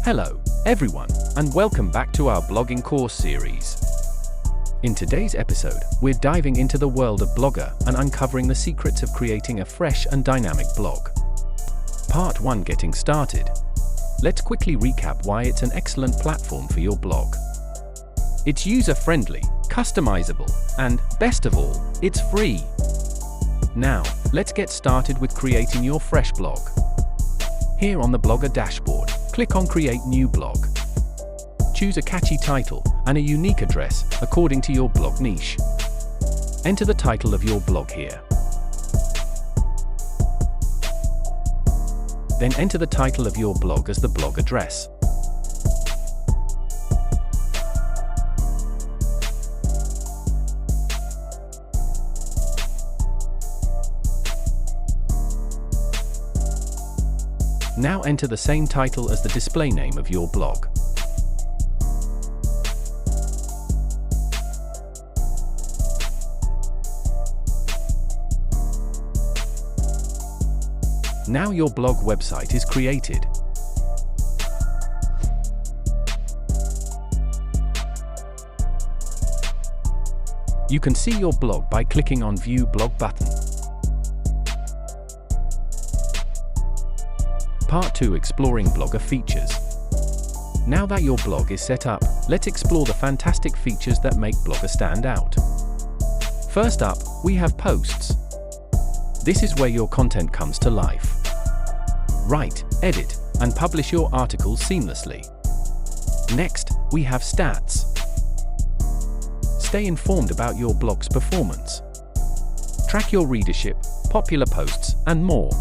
Hello, everyone, and welcome back to our blogging course series. In today's episode, we're diving into the world of Blogger and uncovering the secrets of creating a fresh and dynamic blog. Part 1: Getting Started. Let's quickly recap why it's an excellent platform for your blog. It's user-friendly, customizable, and, best of all, it's free. Now, let's get started with creating your fresh blog. Here on the Blogger dashboard, click on Create New Blog. Choose a catchy title and a unique address according to your blog niche. Enter the title of your blog here. Then enter the title of your blog as the blog address. Now enter the same title as the display name of your blog. Now your blog website is created. You can see your blog by clicking on View Blog button. Part 2: Exploring Blogger Features. Now that your blog is set up, let's explore the fantastic features that make Blogger stand out. First up, we have posts. This is where your content comes to life. Write, edit, and publish your articles seamlessly. Next, we have stats. Stay informed about your blog's performance. Track your readership, popular posts, and more.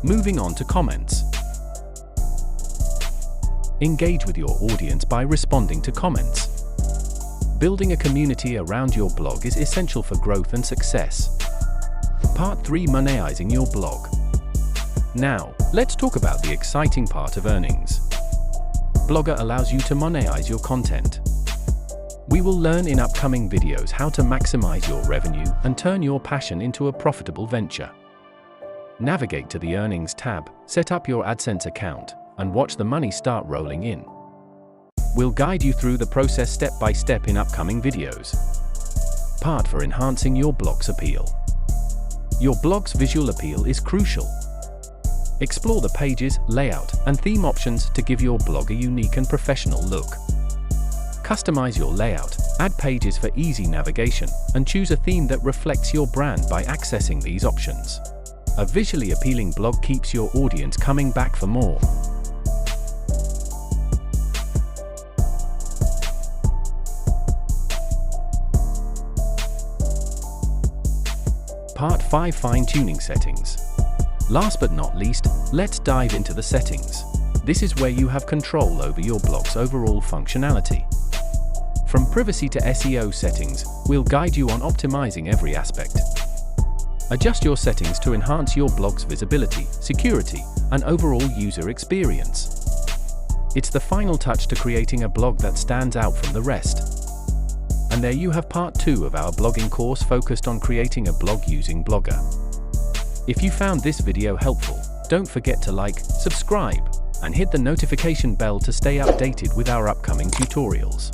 Moving on to comments. Engage with your audience by responding to comments. Building a community around your blog is essential for growth and success. Part 3: Monetizing your blog. Now, let's talk about the exciting part of earnings. Blogger allows you to monetize your content. We will learn in upcoming videos how to maximize your revenue and turn your passion into a profitable venture. Navigate to the Earnings tab, set up your AdSense account, and watch the money start rolling in. We'll guide you through the process step by step in upcoming videos. Part 4: Enhancing your blog's appeal. Your blog's visual appeal is crucial. Explore the pages, layout, and theme options to give your blog a unique and professional look. Customize your layout, add pages for easy navigation, and choose a theme that reflects your brand by accessing these options. A visually appealing blog keeps your audience coming back for more. Part 5: Fine-tuning settings. Last but not least, let's dive into the settings. This is where you have control over your blog's overall functionality. From privacy to SEO settings, we'll guide you on optimizing every aspect. Adjust your settings to enhance your blog's visibility, security, and overall user experience. It's the final touch to creating a blog that stands out from the rest. And there you have part 2 of our blogging course focused on creating a blog using Blogger. If you found this video helpful, don't forget to like, subscribe, and hit the notification bell to stay updated with our upcoming tutorials.